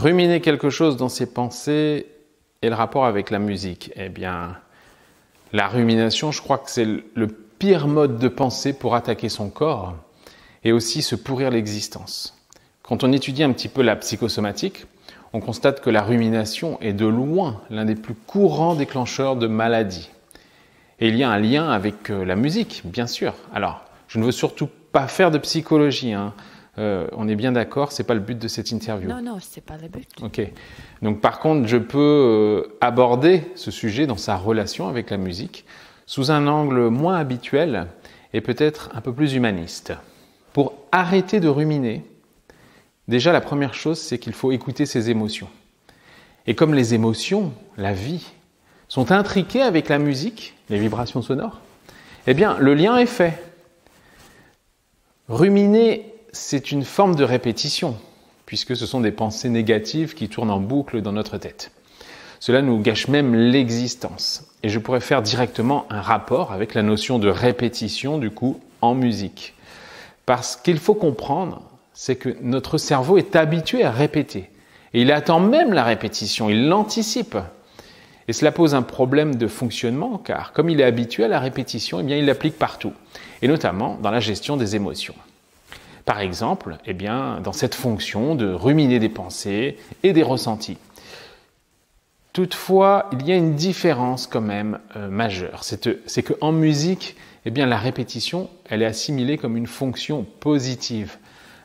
Ruminer quelque chose dans ses pensées et le rapport avec la musique. Eh bien, la rumination, je crois que c'est le pire mode de pensée pour attaquer son corps et aussi se pourrir l'existence. Quand on étudie un petit peu la psychosomatique, on constate que la rumination est de loin l'un des plus courants déclencheurs de maladies. Et il y a un lien avec la musique, bien sûr. Alors, je ne veux surtout pas faire de psychologie, hein. On est bien d'accord, c'est pas le but de cette interview. Non, c'est pas le but. Ok. Donc par contre, je peux aborder ce sujet dans sa relation avec la musique sous un angle moins habituel et peut-être un peu plus humaniste. Pour arrêter de ruminer, déjà la première chose, c'est qu'il faut écouter ses émotions. Et comme les émotions, la vie, sont intriquées avec la musique, les vibrations sonores, eh bien le lien est fait. Ruminer, c'est une forme de répétition, puisque ce sont des pensées négatives qui tournent en boucle dans notre tête. Cela nous gâche même l'existence. Et je pourrais faire directement un rapport avec la notion de répétition, du coup, en musique. Parce qu'il faut comprendre, c'est que notre cerveau est habitué à répéter. Et il attend même la répétition, il l'anticipe. Et cela pose un problème de fonctionnement, car comme il est habitué à la répétition, eh bien, il l'applique partout, et notamment dans la gestion des émotions. Par exemple, eh bien, dans cette fonction de ruminer des pensées et des ressentis. Toutefois, il y a une différence quand même majeure. C'est qu'en musique, eh bien, la répétition, elle est assimilée comme une fonction positive,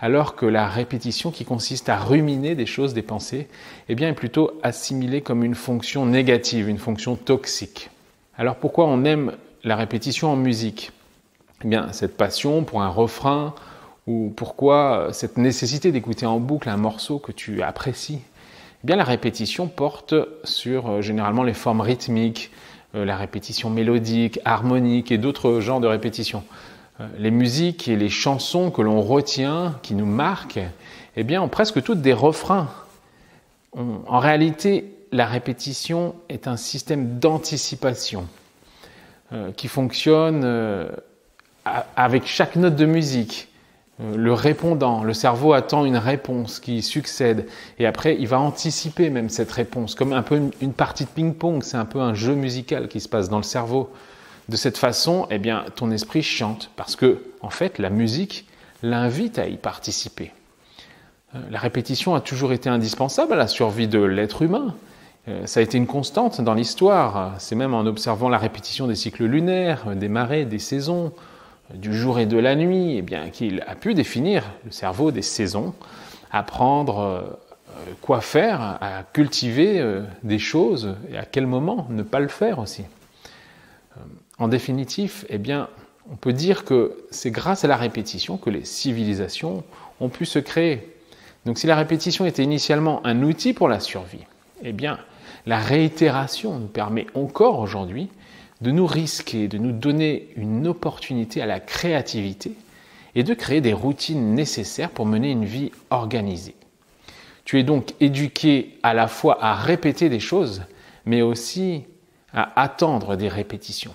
alors que la répétition qui consiste à ruminer des choses, des pensées, eh bien, est plutôt assimilée comme une fonction négative, une fonction toxique. Alors pourquoi on aime la répétition en musique ? Eh bien, cette passion pour un refrain, ou pourquoi cette nécessité d'écouter en boucle un morceau que tu apprécies ? Eh bien, la répétition porte sur généralement les formes rythmiques, la répétition mélodique, harmonique et d'autres genres de répétitions. Les musiques et les chansons que l'on retient, qui nous marquent, eh bien, ont presque toutes des refrains. En réalité, la répétition est un système d'anticipation qui fonctionne avec chaque note de musique. Le répondant, le cerveau attend une réponse qui succède et après il va anticiper même cette réponse, comme un peu une partie de ping-pong, c'est un peu un jeu musical qui se passe dans le cerveau. De cette façon, eh bien, ton esprit chante parce que, en fait, la musique l'invite à y participer. La répétition a toujours été indispensable à la survie de l'être humain. Ça a été une constante dans l'histoire. C'est même en observant la répétition des cycles lunaires, des marées, des saisons, du jour et de la nuit, eh bien, qu'il a pu définir le cerveau des saisons, apprendre quoi faire, à cultiver des choses et à quel moment ne pas le faire aussi. En définitive, eh bien, on peut dire que c'est grâce à la répétition que les civilisations ont pu se créer. Donc si la répétition était initialement un outil pour la survie, eh bien, la réitération nous permet encore aujourd'hui de nous risquer, de nous donner une opportunité à la créativité et de créer des routines nécessaires pour mener une vie organisée. Tu es donc éduqué à la fois à répéter des choses, mais aussi à attendre des répétitions.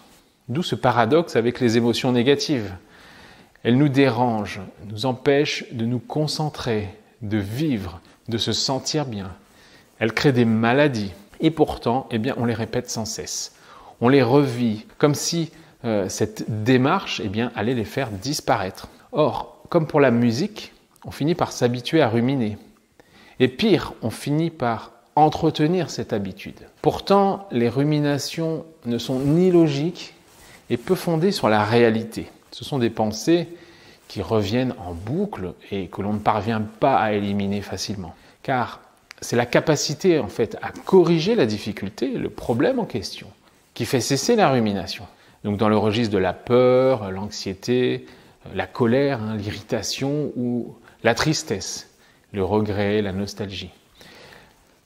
D'où ce paradoxe avec les émotions négatives. Elles nous dérangent, nous empêchent de nous concentrer, de vivre, de se sentir bien. Elles créent des maladies et pourtant, eh bien, on les répète sans cesse. On les revit comme si cette démarche, eh bien, allait les faire disparaître. Or, comme pour la musique, on finit par s'habituer à ruminer. Et pire, on finit par entretenir cette habitude. Pourtant, les ruminations ne sont ni logiques et peu fondées sur la réalité. Ce sont des pensées qui reviennent en boucle et que l'on ne parvient pas à éliminer facilement. Car c'est la capacité, en fait, à corriger la difficulté, le problème en question, qui fait cesser la rumination. Donc dans le registre de la peur, l'anxiété, la colère, l'irritation ou la tristesse, le regret, la nostalgie.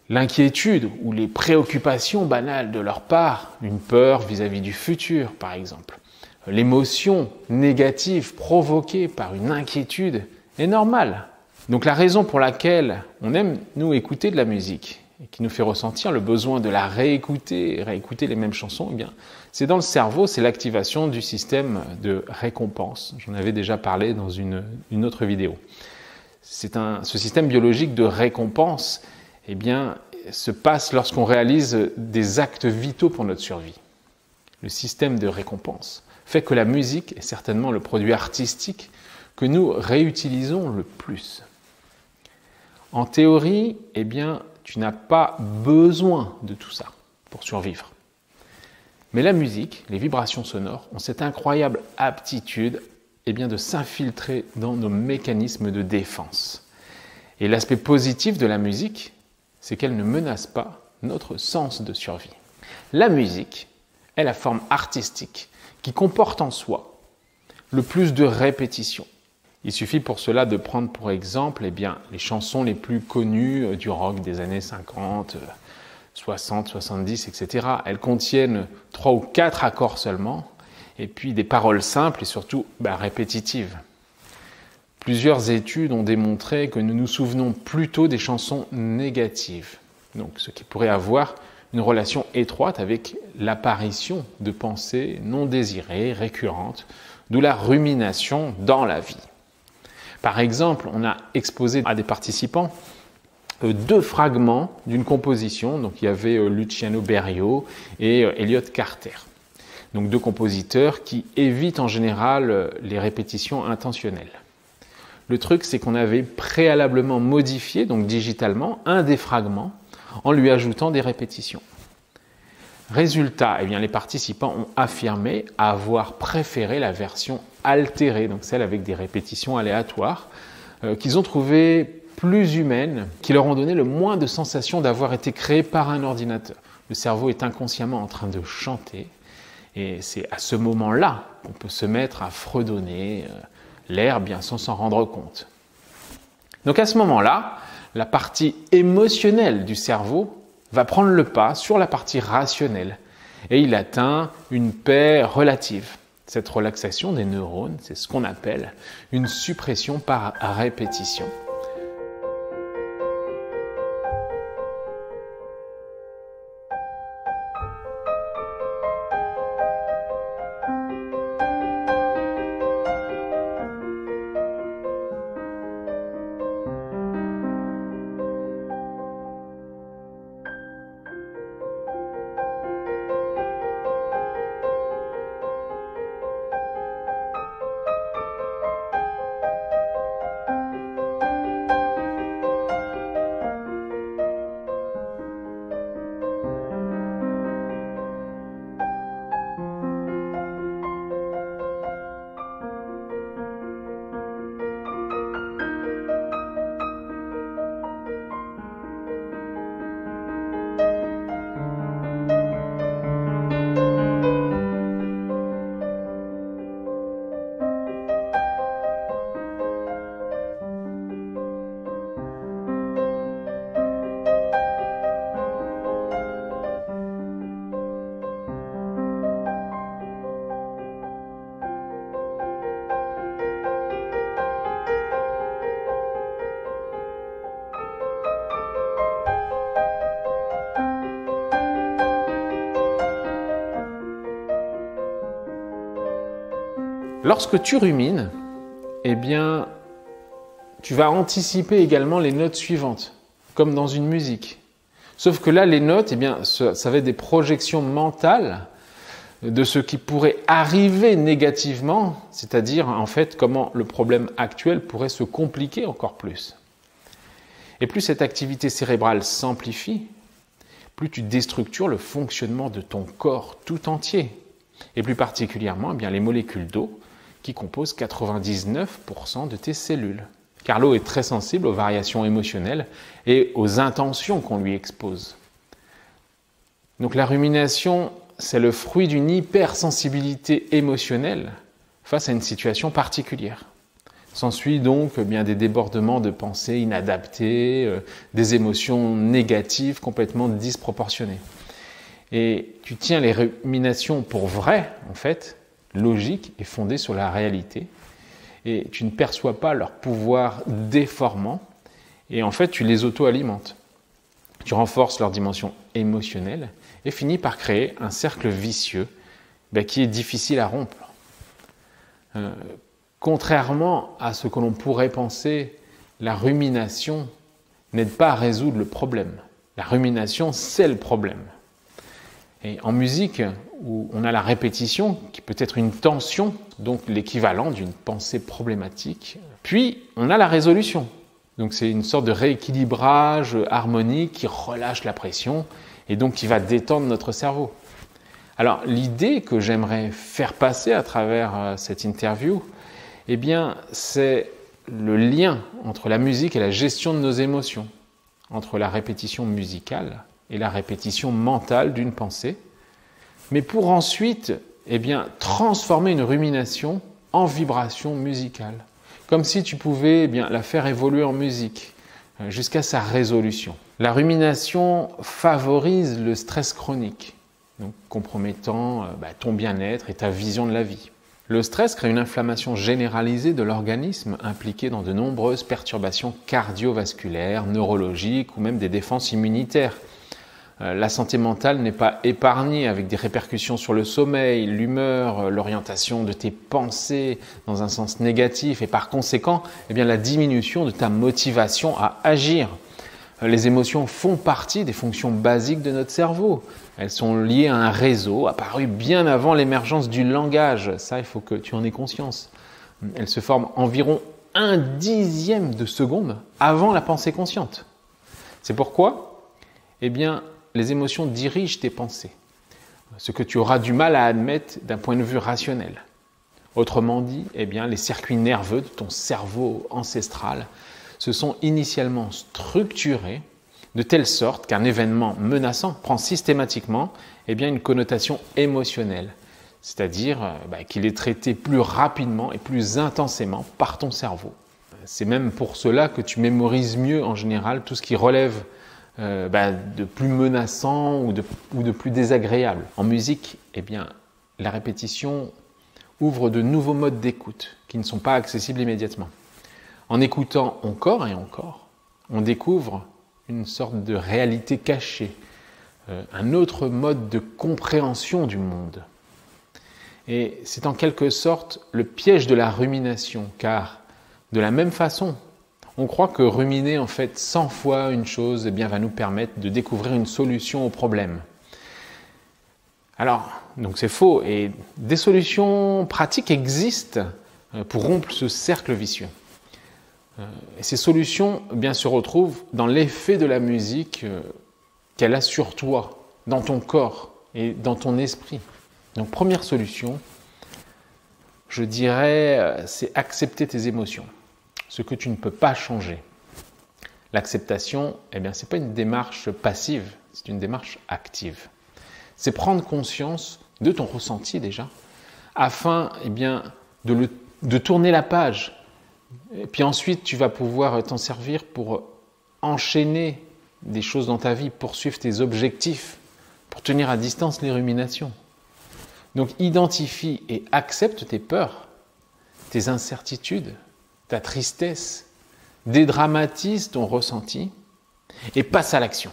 L'inquiétude ou les préoccupations banales de leur part, une peur vis-à-vis du futur par exemple. L'émotion négative provoquée par une inquiétude est normale. Donc la raison pour laquelle on aime, nous, écouter de la musique et qui nous fait ressentir le besoin de la réécouter les mêmes chansons, eh bien, c'est dans le cerveau, c'est l'activation du système de récompense. J'en avais déjà parlé dans une autre vidéo. Ce système biologique de récompense eh bien, se passe lorsqu'on réalise des actes vitaux pour notre survie. Le système de récompense fait que la musique est certainement le produit artistique que nous réutilisons le plus. En théorie, eh bien, tu n'as pas besoin de tout ça pour survivre. Mais la musique, les vibrations sonores, ont cette incroyable aptitude de s'infiltrer dans nos mécanismes de défense. Et l'aspect positif de la musique, c'est qu'elle ne menace pas notre sens de survie. La musique est la forme artistique qui comporte en soi le plus de répétitions. Il suffit pour cela de prendre pour exemple les chansons les plus connues du rock des années 50, 60, 70, etc. Elles contiennent 3 ou 4 accords seulement, et puis des paroles simples et surtout répétitives. Plusieurs études ont démontré que nous nous souvenons plutôt des chansons négatives, donc ce qui pourrait avoir une relation étroite avec l'apparition de pensées non désirées, récurrentes, d'où la rumination dans la vie. Par exemple, on a exposé à des participants 2 fragments d'une composition, donc il y avait Luciano Berio et Elliot Carter, donc 2 compositeurs qui évitent en général les répétitions intentionnelles. Le truc, c'est qu'on avait préalablement modifié, donc digitalement, un des fragments en lui ajoutant des répétitions. Résultat, les participants ont affirmé avoir préféré la version altérée, donc celle avec des répétitions aléatoires, qu'ils ont trouvée plus humaines, qui leur ont donné le moins de sensation d'avoir été créées par un ordinateur. Le cerveau est inconsciemment en train de chanter, et c'est à ce moment-là qu'on peut se mettre à fredonner l'air sans s'en rendre compte. Donc à ce moment-là, la partie émotionnelle du cerveau va prendre le pas sur la partie rationnelle et il atteint une paix relative. Cette relaxation des neurones, c'est ce qu'on appelle une suppression par répétition. Lorsque tu rumines, tu vas anticiper également les notes suivantes, comme dans une musique. Sauf que là, les notes, ça va être des projections mentales de ce qui pourrait arriver négativement, c'est-à-dire en fait comment le problème actuel pourrait se compliquer encore plus. Et plus cette activité cérébrale s'amplifie, plus tu déstructures le fonctionnement de ton corps tout entier, et plus particulièrement les molécules d'eau qui composent 99% de tes cellules. Car l'eau est très sensible aux variations émotionnelles et aux intentions qu'on lui expose. Donc la rumination, c'est le fruit d'une hypersensibilité émotionnelle face à une situation particulière. S'ensuit donc des débordements de pensées inadaptées, des émotions négatives complètement disproportionnées. Et tu tiens les ruminations pour vraies, en fait, logiques et fondées sur la réalité. Et tu ne perçois pas leur pouvoir déformant. Et en fait, tu les auto-alimentes. Tu renforces leur dimension émotionnelle et finis par créer un cercle vicieux qui est difficile à rompre. Contrairement à ce que l'on pourrait penser, la rumination n'aide pas à résoudre le problème. La rumination, c'est le problème. Et en musique, où on a la répétition, qui peut être une tension, donc l'équivalent d'une pensée problématique, puis on a la résolution. Donc c'est une sorte de rééquilibrage harmonique qui relâche la pression et donc qui va détendre notre cerveau. Alors l'idée que j'aimerais faire passer à travers cette interview, eh bien c'est le lien entre la musique et la gestion de nos émotions, entre la répétition musicale et la répétition mentale d'une pensée, mais pour ensuite eh bien, transformer une rumination en vibration musicale, comme si tu pouvais eh bien, la faire évoluer en musique jusqu'à sa résolution. La rumination favorise le stress chronique, donc compromettant ton bien-être et ta vision de la vie. Le stress crée une inflammation généralisée de l'organisme impliquée dans de nombreuses perturbations cardiovasculaires, neurologiques ou même des défenses immunitaires. La santé mentale n'est pas épargnée avec des répercussions sur le sommeil, l'humeur, l'orientation de tes pensées dans un sens négatif et par conséquent eh bien, la diminution de ta motivation à agir. Les émotions font partie des fonctions basiques de notre cerveau. Elles sont liées à un réseau apparu bien avant l'émergence du langage. Ça, il faut que tu en aies conscience. Elles se forment environ 1/10 de seconde avant la pensée consciente. C'est pourquoi eh bien, les émotions dirigent tes pensées, ce que tu auras du mal à admettre d'un point de vue rationnel. Autrement dit, eh bien, les circuits nerveux de ton cerveau ancestral se sont initialement structurés de telle sorte qu'un événement menaçant prend systématiquement eh bien, une connotation émotionnelle, c'est-à-dire qu'il est traité plus rapidement et plus intensément par ton cerveau. C'est même pour cela que tu mémorises mieux en général tout ce qui relève de plus menaçant ou de plus désagréable. En musique, eh bien, la répétition ouvre de nouveaux modes d'écoute qui ne sont pas accessibles immédiatement. En écoutant encore et encore, on découvre une sorte de réalité cachée, un autre mode de compréhension du monde. Et c'est en quelque sorte le piège de la rumination, car de la même façon, on croit que ruminer en fait 100 fois une chose eh bien, va nous permettre de découvrir une solution au problème. Alors, donc c'est faux, et des solutions pratiques existent pour rompre ce cercle vicieux. Et ces solutions eh bien, se retrouvent dans l'effet de la musique qu'elle a sur toi, dans ton corps et dans ton esprit. Donc première solution, je dirais, c'est accepter tes émotions, ce que tu ne peux pas changer. L'acceptation, eh bien, ce n'est pas une démarche passive, c'est une démarche active. C'est prendre conscience de ton ressenti déjà, afin eh bien, de tourner la page. Et puis ensuite, tu vas pouvoir t'en servir pour enchaîner des choses dans ta vie, poursuivre tes objectifs, pour tenir à distance les ruminations. Donc identifie et accepte tes peurs, tes incertitudes, ta tristesse, dédramatise ton ressenti et passe à l'action.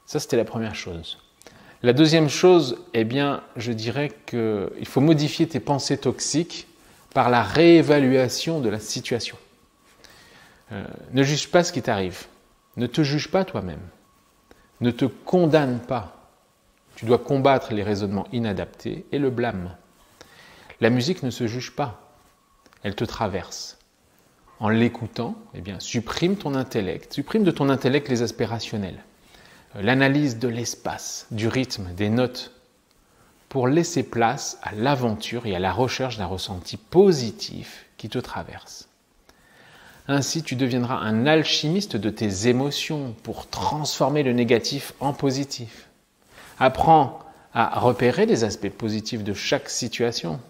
Ça, c'était la première chose. La deuxième chose, eh bien, je dirais qu'il faut modifier tes pensées toxiques par la réévaluation de la situation. Ne juge pas ce qui t'arrive. Ne te juge pas toi-même. Ne te condamne pas. Tu dois combattre les raisonnements inadaptés et le blâme. La musique ne se juge pas. Elle te traverse. En l'écoutant, eh bien, supprime ton intellect. Supprime de ton intellect les aspects rationnels. L'analyse de l'espace, du rythme, des notes, pour laisser place à l'aventure et à la recherche d'un ressenti positif qui te traverse. Ainsi, tu deviendras un alchimiste de tes émotions pour transformer le négatif en positif. Apprends à repérer les aspects positifs de chaque situation.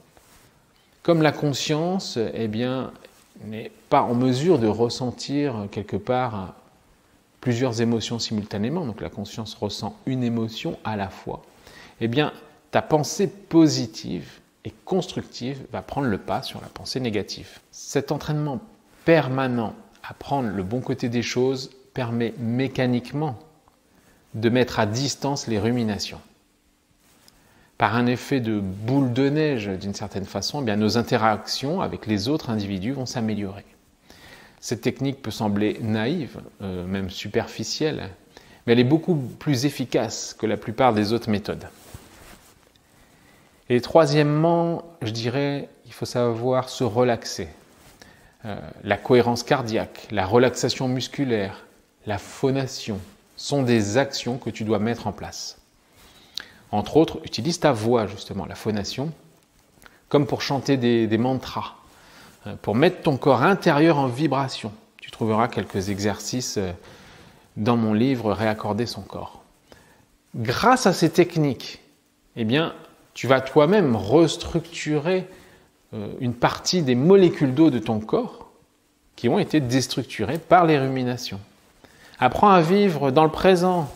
Comme la conscience, eh bien, n'est pas en mesure de ressentir quelque part plusieurs émotions simultanément, donc la conscience ressent une émotion à la fois, eh bien, ta pensée positive et constructive va prendre le pas sur la pensée négative. Cet entraînement permanent à prendre le bon côté des choses permet mécaniquement de mettre à distance les ruminations. Par un effet de boule de neige, d'une certaine façon, eh bien, nos interactions avec les autres individus vont s'améliorer. Cette technique peut sembler naïve, même superficielle, mais elle est beaucoup plus efficace que la plupart des autres méthodes. Et troisièmement, je dirais, il faut savoir se relaxer. La cohérence cardiaque, la relaxation musculaire, la phonation sont des actions que tu dois mettre en place. Entre autres, utilise ta voix justement, la phonation, comme pour chanter des mantras, pour mettre ton corps intérieur en vibration. Tu trouveras quelques exercices dans mon livre « Réaccorder son corps ». Grâce à ces techniques, eh bien, tu vas toi-même restructurer une partie des molécules d'eau de ton corps qui ont été déstructurées par les ruminations. Apprends à vivre dans le présent,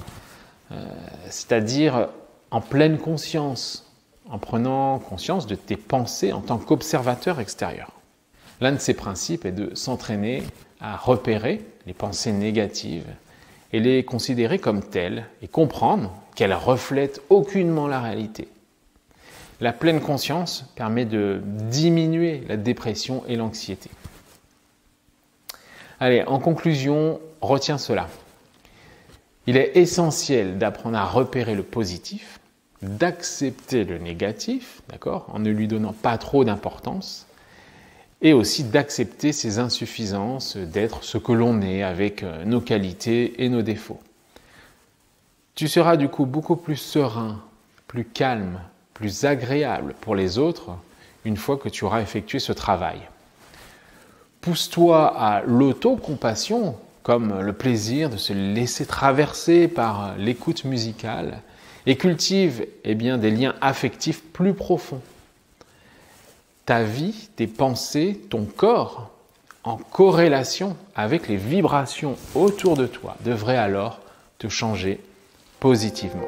c'est-à-dire en pleine conscience, en prenant conscience de tes pensées en tant qu'observateur extérieur. L'un de ces principes est de s'entraîner à repérer les pensées négatives et les considérer comme telles et comprendre qu'elles reflètent aucunement la réalité. La pleine conscience permet de diminuer la dépression et l'anxiété. Allez, en conclusion, retiens cela. Il est essentiel d'apprendre à repérer le positif, d'accepter le négatif, d'accord, en ne lui donnant pas trop d'importance, et aussi d'accepter ses insuffisances, d'être ce que l'on est avec nos qualités et nos défauts. Tu seras du coup beaucoup plus serein, plus calme, plus agréable pour les autres une fois que tu auras effectué ce travail. Pousse-toi à l'autocompassion, comme le plaisir de se laisser traverser par l'écoute musicale, et cultive des liens affectifs plus profonds. Ta vie, tes pensées, ton corps, en corrélation avec les vibrations autour de toi, devraient alors te changer positivement.